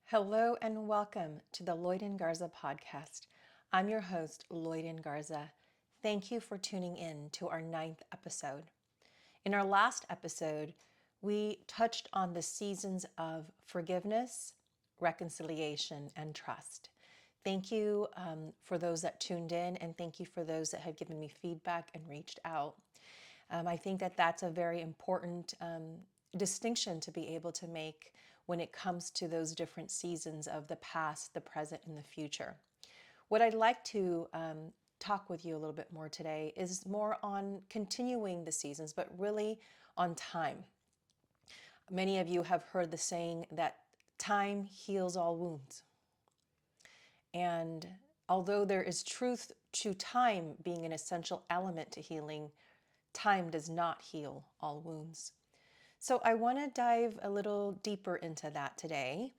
Hello and welcome to the Lloiden Garza Podcast. I'm your host, Lloiden Garza. Thank you for tuning in to our 9th episode. In our last episode, we touched on the seasons of forgiveness, reconciliation, and trust. Thank you for those that tuned in, and thank you for those that have given me feedback and reached out. I think that that's a very important distinction to be able to make when it comes to those different seasons of the past, the present, and the future. What I'd like to talk with you a little bit more today is more on continuing the seasons, but really on time. Many of you have heard the saying that time heals all wounds. And although there is truth to time being an essential element to healing, time does not heal all wounds. So I want to dive a little deeper into that today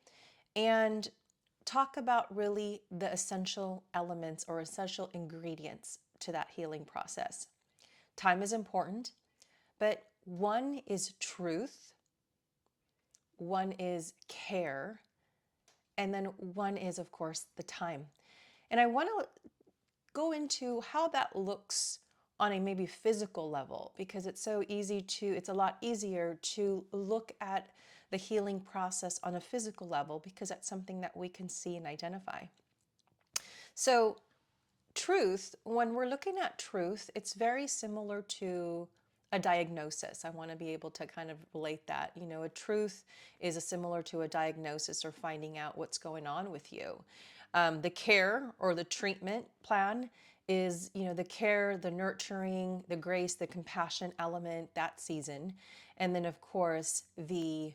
and talk about really the essential elements or essential ingredients to that healing process. Time is important, but one is truth, one is care, and then one is, of course, the time. And I want to go into how that looks on a maybe physical level, because it's a lot easier to look at the healing process on a physical level because that's something that we can see and identify. So truth, when we're looking at truth, it's very similar to a diagnosis. I want to be able to kind of relate that. A truth is similar to a diagnosis or finding out what's going on with you. The care or the treatment plan is, the care, the nurturing, the grace, the compassion element, that season. And then, of course, the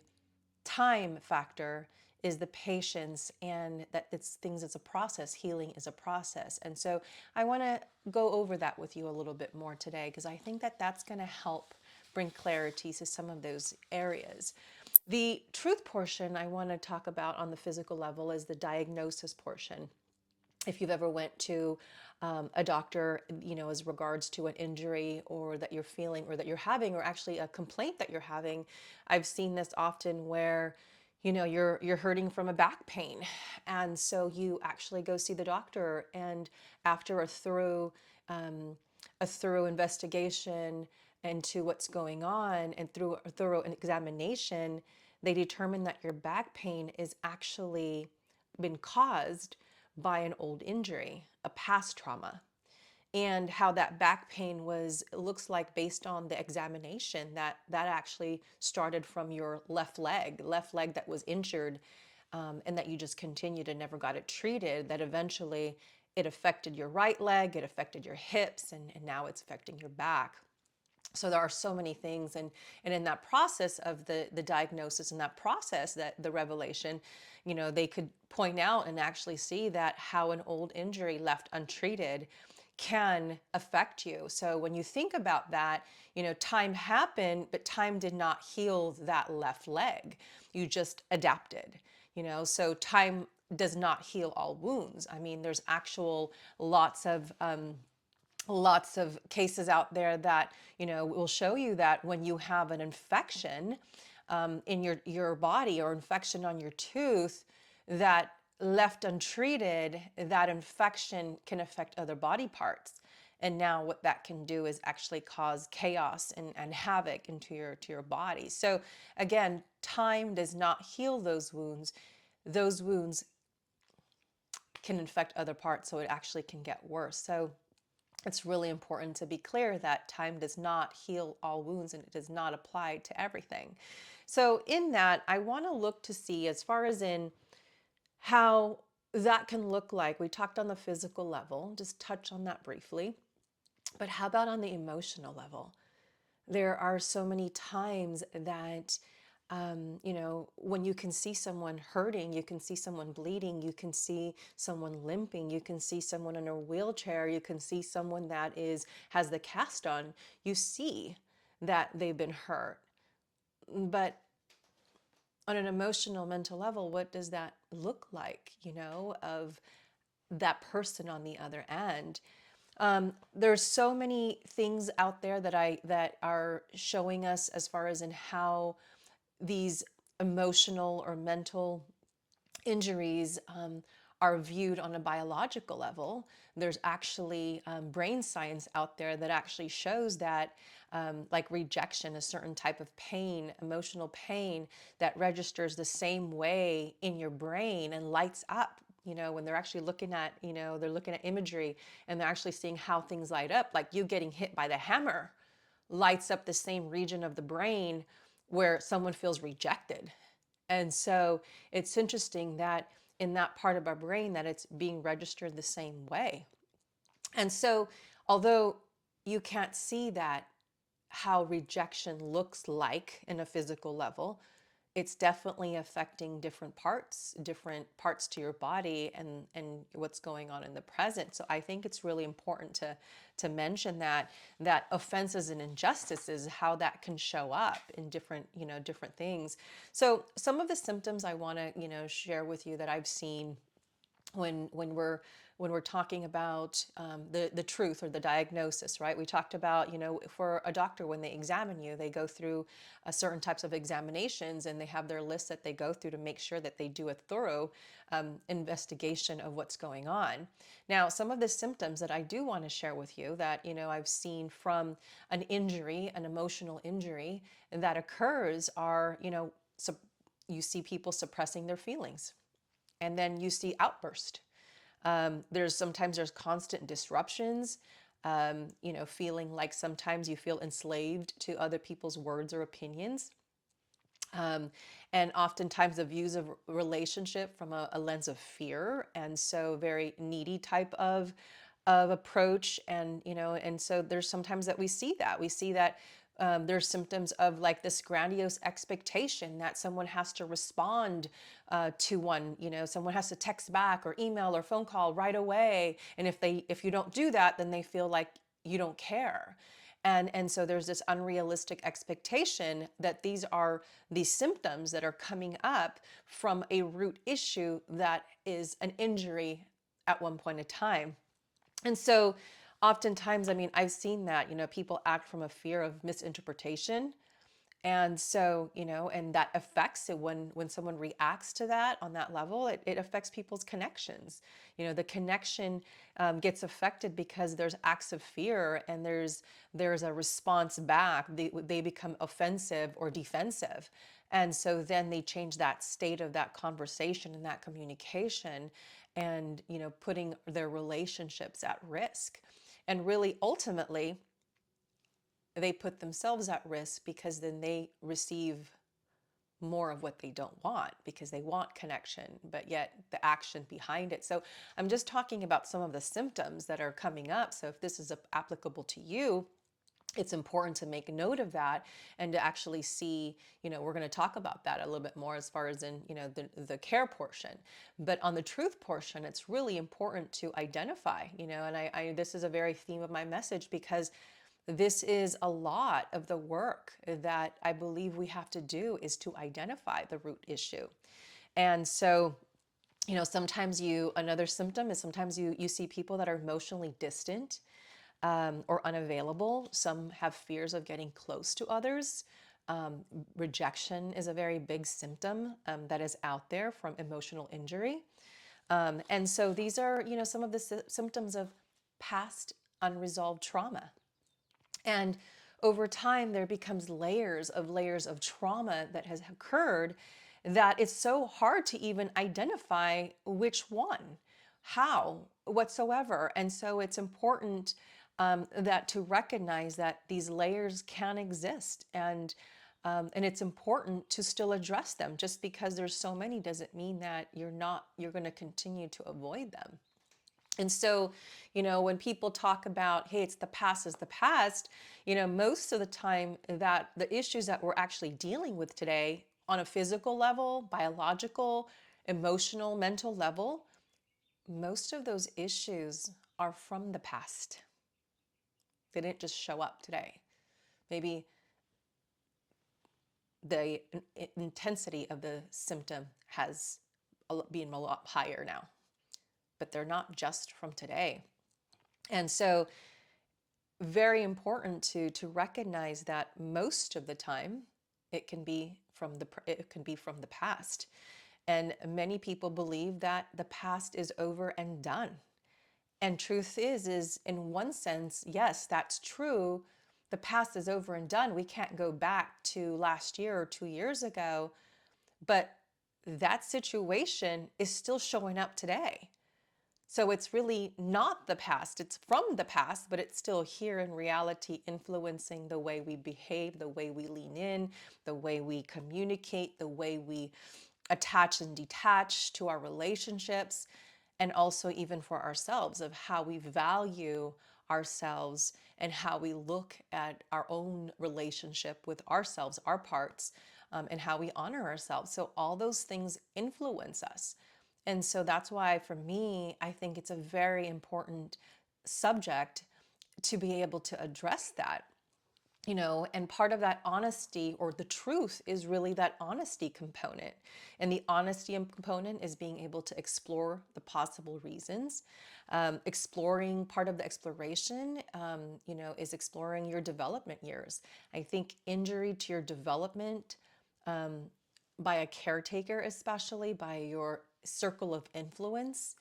time factor is the patience, and that it's a process. Healing is a process. And so I want to go over that with you a little bit more today, because I think that that's going to help bring clarity to some of those areas. The truth portion I want to talk about on the physical level is the diagnosis portion. If you've ever went to a doctor, as regards to an injury or that you're feeling or that you're having, or actually a complaint that you're having, I've seen this often where, you're hurting from a back pain. And so you actually go see the doctor, and after a thorough investigation into what's going on and through a thorough examination, they determine that your back pain is actually been caused by an old injury, a past trauma. And how that back pain looks like based on the examination, that actually started from your left leg that was injured, and that you just continued and never got it treated, that eventually it affected your right leg, it affected your hips, and now it's affecting your back. So there are so many things, and in that process of the diagnosis and that process, that the revelation, they could point out and actually see that how an old injury left untreated can affect you. So when you think about that, time happened, but time did not heal that left leg. You just adapted, so time does not heal all wounds. I mean, there's actual lots of cases out there that will show you that when you have an infection in your body, or infection on your tooth, that left untreated, that infection can affect other body parts. And now what that can do is actually cause chaos and havoc into your body. So again, time does not heal those wounds. Those wounds can infect other parts, so it actually can get worse. So it's really important to be clear that time does not heal all wounds, and it does not apply to everything. So in that, I want to look to see, as far as in how that can look like. We talked on the physical level, just touch on that briefly. But how about on the emotional level? There are so many times that when you can see someone hurting, you can see someone bleeding, you can see someone limping, you can see someone in a wheelchair, you can see someone that has the cast on, you see that they've been hurt. But on an emotional, mental level, what does that look like, of that person on the other end? There's so many things out there that are showing us, as far as in how these emotional or mental injuries are viewed on a biological level. There's actually brain science out there that actually shows that like rejection, a certain type of pain, emotional pain that registers the same way in your brain and lights up. When they're actually looking at, they're looking at imagery and they're actually seeing how things light up, like you getting hit by the hammer lights up the same region of the brain where someone feels rejected. And so it's interesting that in that part of our brain that it's being registered the same way. And so although you can't see that how rejection looks like in a physical level, it's definitely affecting different parts to your body and what's going on in the present. So I think it's really important to mention that offenses and injustices, how that can show up in different things. So some of the symptoms I want to share with you that I've seen when we're talking about the truth or the diagnosis, right? We talked about, for a doctor, when they examine you, they go through certain types of examinations and they have their list that they go through to make sure that they do a thorough investigation of what's going on. Now, some of the symptoms that I do want to share with you that, I've seen from an injury, an emotional injury that occurs are, you see people suppressing their feelings. And then you see outburst. There's constant disruptions, feeling like sometimes you feel enslaved to other people's words or opinions. And oftentimes the views of relationship from a lens of fear. And so very needy type of approach. And so there's sometimes that we see that there's symptoms of like this grandiose expectation that someone has to respond to one, someone has to text back or email or phone call right away. And if you don't do that, then they feel like you don't care. And so there's this unrealistic expectation that these are these symptoms that are coming up from a root issue that is an injury at one point in time. And so oftentimes, I've seen that, people act from a fear of misinterpretation. And so, and that affects it when someone reacts to that on that level, it affects people's connections. The connection gets affected because there's acts of fear and there's a response back. They become offensive or defensive. And so then they change that state of that conversation and that communication and, putting their relationships at risk. And really, ultimately, they put themselves at risk because then they receive more of what they don't want because they want connection, but yet the action behind it. So I'm just talking about some of the symptoms that are coming up. So if this is applicable to you, it's important to make note of that and to actually see, we're going to talk about that a little bit more as far as in, the care portion. But on the truth portion, it's really important to identify, and this is a very theme of my message because this is a lot of the work that I believe we have to do is to identify the root issue. And so, another symptom is sometimes you see people that are emotionally distant or unavailable. Some have fears of getting close to others. Rejection is a very big symptom that is out there from emotional injury. And so these are, some of the symptoms of past unresolved trauma. And over time, there becomes layers of trauma that has occurred that it's so hard to even identify which one, how, whatsoever. And so it's important that to recognize that these layers can exist and it's important to still address them. Just because there's so many doesn't mean that you're going to continue to avoid them. And so, when people talk about, hey, it's the past is the past, most of the time that the issues that we're actually dealing with today on a physical level, biological, emotional, mental level, most of those issues are from the past. They didn't just show up today. Maybe the intensity of the symptom has been a lot higher now, but they're not just from today. And so very important to recognize that most of the time it can be from the past. And many people believe that the past is over and done. And truth is in one sense, yes, that's true. The past is over and done. We can't go back to last year or 2 years ago, but that situation is still showing up today. So it's really not the past. It's from the past, but it's still here in reality, influencing the way we behave, the way we lean in, the way we communicate, the way we attach and detach to our relationships, and also even for ourselves, of how we value ourselves and how we look at our own relationship with ourselves, our parts, and how we honor ourselves. So all those things influence us. And so that's why, for me, I think it's a very important subject to be able to address that. And part of that honesty, or the truth, is really that honesty component. And the honesty component is being able to explore the possible reasons. Exploring, part of the exploration, is exploring your development years. I think injury to your development, by a caretaker, especially by your circle of influence,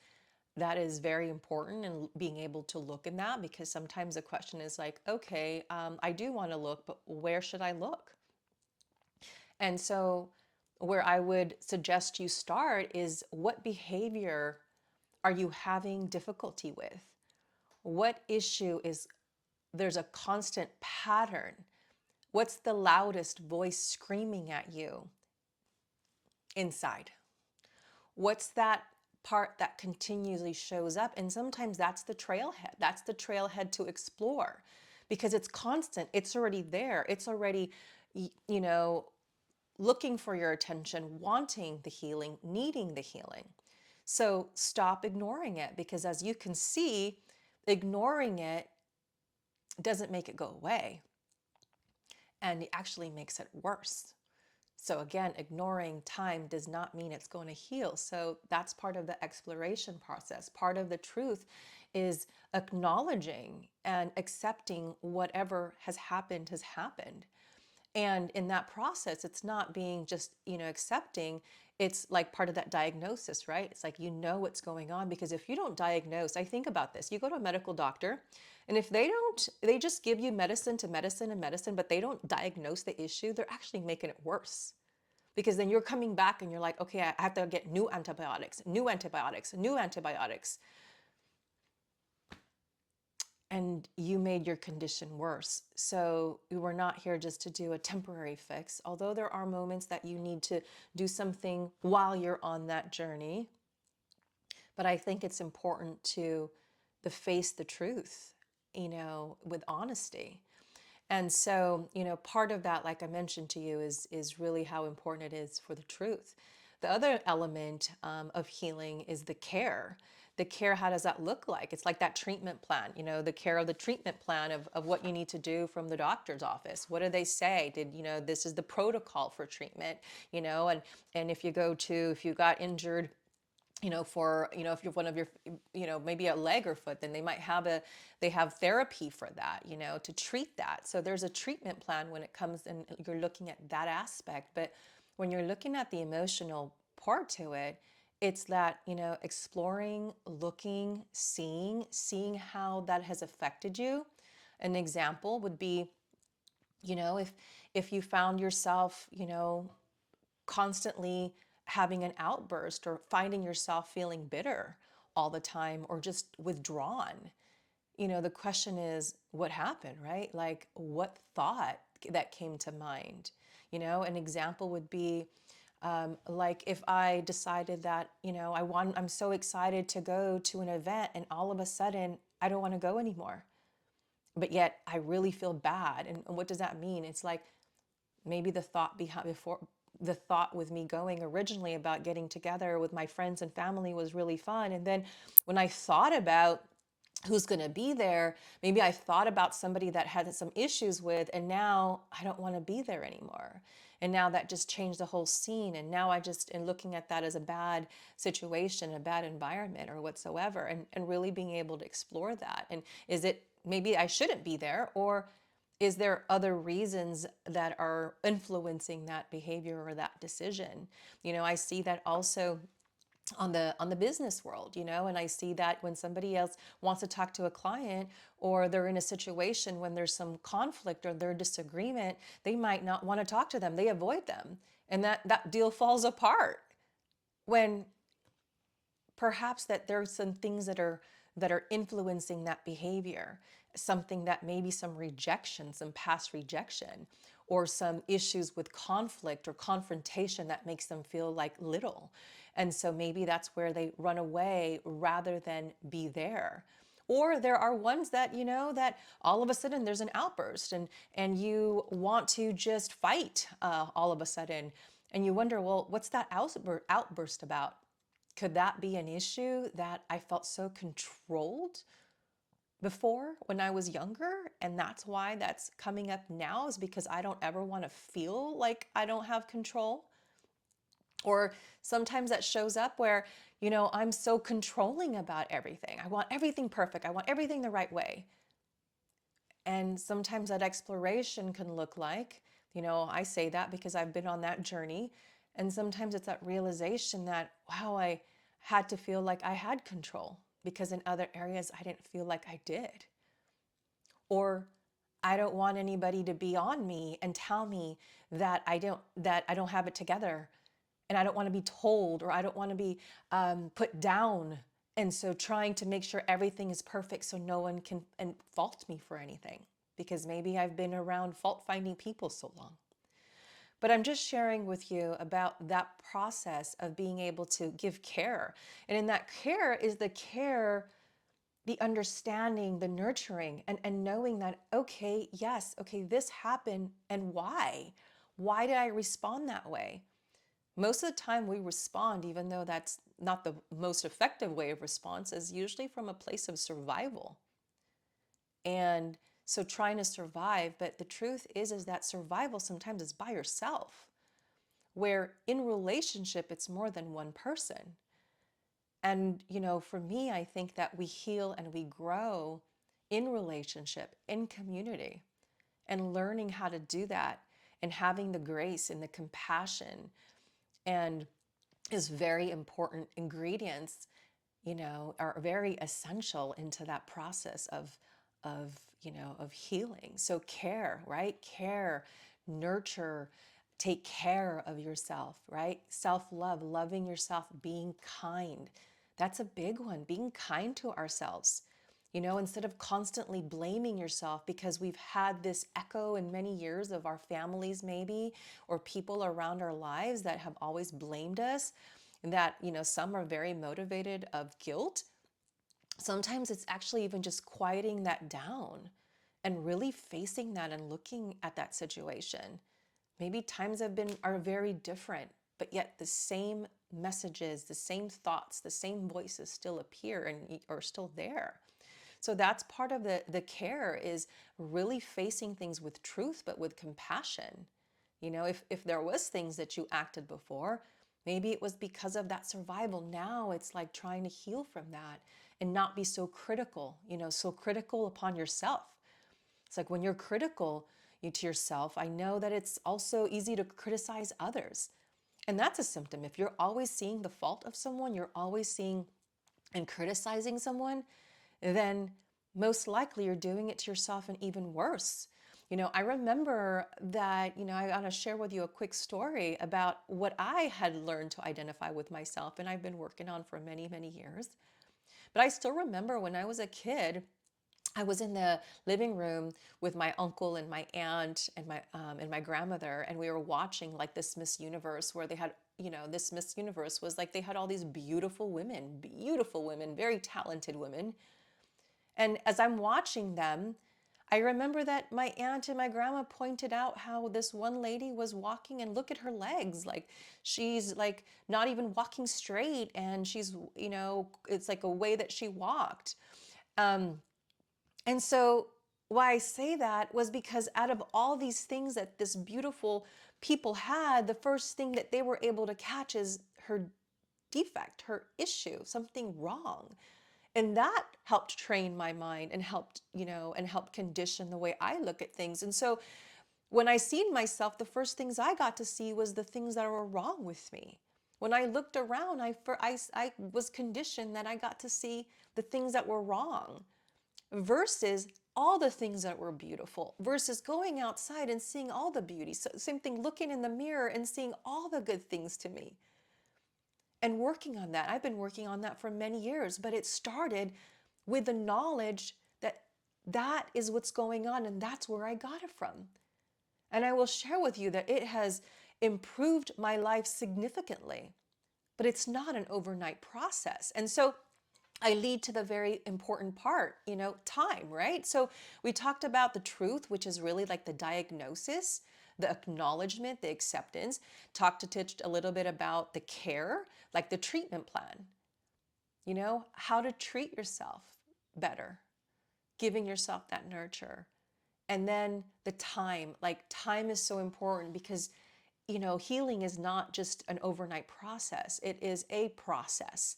that is very important, and being able to look in that, because sometimes the question is like, okay, I do want to look, but where should I look? And so where I would suggest you start is, what behavior are you having difficulty with? What issue is there's a constant pattern? What's the loudest voice screaming at you inside? What's that part that continually shows up? And sometimes that's the trailhead. That's the trailhead to explore, because it's constant. It's already there. It's already, looking for your attention, wanting the healing, needing the healing. So stop ignoring it, because as you can see, ignoring it doesn't make it go away, and it actually makes it worse. So again, ignoring time does not mean it's going to heal. So that's part of the exploration process. Part of the truth is acknowledging and accepting whatever has happened has happened. And in that process, it's not being just, accepting. It's like part of that diagnosis, right? It's like, what's going on, because if you don't diagnose, I think about this, you go to a medical doctor, and if they just give you medicine to medicine and medicine, but they don't diagnose the issue, they're actually making it worse. Because then you're coming back and you're like, okay, I have to get new antibiotics, new antibiotics, new antibiotics. And you made your condition worse. So we were not here just to do a temporary fix, although there are moments that you need to do something while you're on that journey. But I think it's important to face the truth, with honesty. And so, part of that, like I mentioned to you, is really how important it is for the truth. The other element of healing is the care. The care, how does that look like? It's like that treatment plan, the care of the treatment plan of what you need to do from the doctor's office. What do they say? This is the protocol for treatment, and if you got injured, if you're one of your, maybe a leg or foot, then they have therapy for that, to treat that. So there's a treatment plan when it comes, and you're looking at that aspect. But when you're looking at the emotional part to it, it's that, exploring, looking, seeing how that has affected you. An example would be, if you found yourself, constantly having an outburst, or finding yourself feeling bitter all the time, or just withdrawn, the question is, what happened, right? Like, what thought that came to mind? An example would be, like if I decided that, I'm so excited to go to an event, and all of a sudden I don't want to go anymore, but yet I really feel bad. And what does that mean? It's like, maybe the thought with me going originally about getting together with my friends and family was really fun. And then when I thought about who's going to be there, maybe I thought about somebody that had some issues with, and now I don't want to be there anymore. And now that just changed the whole scene. And now I just am looking at that as a bad situation, a bad environment, or whatsoever. And really being able to explore that. And is it, maybe I shouldn't be there, or Is there other reasons that are influencing that behavior or that decision? I see that also on the business world, and I see that when somebody else wants to talk to a client, or they're in a situation when there's some conflict or their disagreement, they might not want to talk to them. They avoid them. And that deal falls apart when perhaps that there's some things that are influencing that behavior, something that maybe some rejection, some past rejection, or some issues with conflict or confrontation that makes them feel like little. And so maybe that's where they run away rather than be there. Or there are ones that, that all of a sudden there's an outburst, and you want to just fight all of a sudden. And you wonder, well, what's that outburst about? Could that be an issue that I felt so controlled before when I was younger? And that's why that's coming up now, is because I don't ever want to feel like I don't have control. Or sometimes that shows up where, I'm so controlling about everything. I want everything perfect. I want everything the right way. And sometimes that exploration can look like, I say that because I've been on that journey. And sometimes it's that realization that, wow, I had to feel like I had control because in other areas I didn't feel like I did. Or I don't want anybody to be on me and tell me that I don't have it together, and I don't want to be told, or I don't want to be put down. And so trying to make sure everything is perfect so no one can fault me for anything, because maybe I've been around fault-finding people so long. But I'm just sharing with you about that process of being able to give care. And in that care is the care, the understanding, the nurturing, and knowing that, okay, yes, okay, this happened, and why? Why did I respond that way? Most of the time we respond, even though that's not the most effective way of response, is usually from a place of survival. And so trying to survive, but the truth is that survival sometimes is by yourself, where in relationship, it's more than one person. And, for me, I think that we heal and we grow in relationship, in community, and learning how to do that, and having the grace and the compassion, and is very important ingredients, are very essential into that process of healing. So care, right? Care, nurture, take care of yourself, right? Self-love, loving yourself, being kind. That's a big one. Being kind to ourselves. Instead of constantly blaming yourself, because we've had this echo in many years of our families maybe, or people around our lives that have always blamed us, that, some are very motivated of guilt. Sometimes it's actually even just quieting that down and really facing that and looking at that situation. Maybe times are very different, but yet the same messages, the same thoughts, the same voices still appear and are still there. So that's part of the care, is really facing things with truth, but with compassion. If there was things that you acted before, maybe it was because of that survival. Now it's like trying to heal from that and not be so critical, so critical upon yourself. It's like when you're critical to yourself, I know that it's also easy to criticize others. And that's a symptom. If you're always seeing the fault of someone, you're always seeing and criticizing someone, then most likely you're doing it to yourself, and even worse. I remember that, I want to share with you a quick story about what I had learned to identify with myself, and I've been working on for many, many years. But I still remember when I was a kid, I was in the living room with my uncle and my aunt and my grandmother, and we were watching like this Miss Universe, where they had, this Miss Universe was like, they had all these beautiful women, very talented women. And as I'm watching them, I remember that my aunt and my grandma pointed out how this one lady was walking, and look at her legs. Like, she's like not even walking straight, and she's, it's like a way that she walked. And so why I say that was because out of all these things that this beautiful people had, the first thing that they were able to catch is her defect, her issue, something wrong. And that helped train my mind and helped, and helped condition the way I look at things. And so when I seen myself, the first things I got to see was the things that were wrong with me. When I looked around, I was conditioned that I got to see the things that were wrong versus all the things that were beautiful, versus going outside and seeing all the beauty. So same thing, looking in the mirror and seeing all the good things to me and working on that. I've been working on that for many years, but it started with the knowledge that that is what's going on and that's where I got it from. And I will share with you that it has improved my life significantly, but it's not an overnight process. And so I lead to the very important part, time, right? So we talked about the truth, which is really like the diagnosis, the acknowledgement, the acceptance. Touched a little bit about the care, like the treatment plan, how to treat yourself better, giving yourself that nurture. And then the time, like time is so important because, healing is not just an overnight process. It is a process.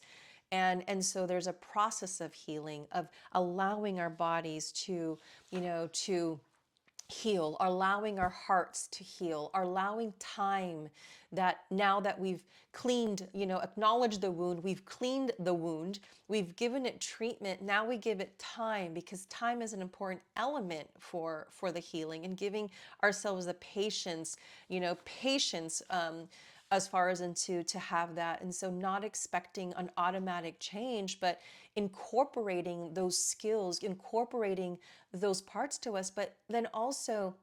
And so there's a process of healing, of allowing our bodies to, to heal, allowing our hearts to heal, allowing time that now that we've cleaned, acknowledged the wound, we've cleaned the wound, we've given it treatment, now we give it time because time is an important element for the healing and giving ourselves the patience, patience as far as into to have that. And so not expecting an automatic change, but incorporating those skills, incorporating those parts to us. But then also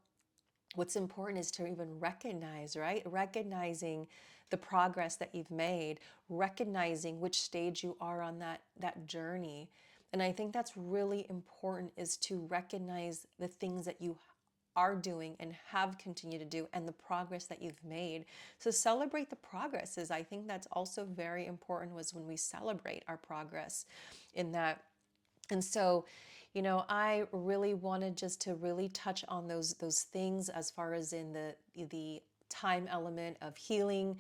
what's important is to even recognize, right? Recognizing the progress that you've made, recognizing which stage you are on that journey. And I think that's really important, is to recognize the things that you are doing and have continued to do and the progress that you've made. So celebrate the progresses. I think that's also very important, was when we celebrate our progress in that. And so, I really wanted just to really touch on those things as far as in the time element of healing.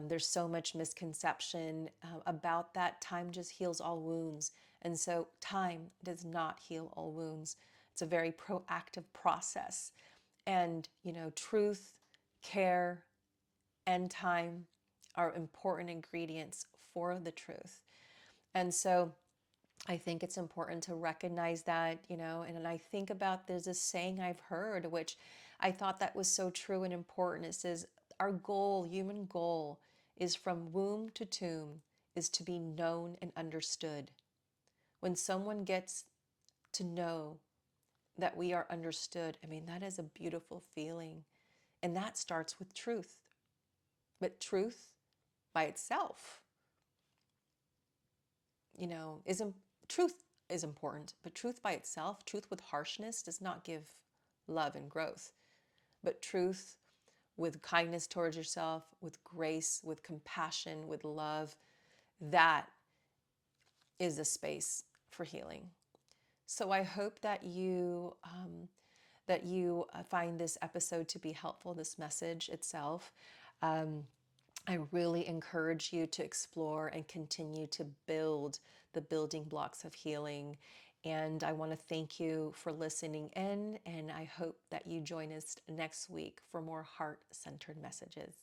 There's so much misconception about that. Time just heals all wounds. And so time does not heal all wounds. It's a very proactive process. And, truth, care, and time are important ingredients for the truth. And so I think it's important to recognize that, and I think about, there's this saying I've heard, which I thought that was so true and important. It says, our goal, human goal, is from womb to tomb, is to be known and understood. When someone gets to know that we are understood, that is a beautiful feeling. And that starts with truth. But truth by itself, isn't, truth is important, but truth by itself, truth with harshness, does not give love and growth. But truth with kindness towards yourself, with grace, with compassion, with love, that is a space for healing. So I hope that you find this episode to be helpful, this message itself. I really encourage you to explore and continue to build the building blocks of healing. And I want to thank you for listening in, and I hope that you join us next week for more heart-centered messages.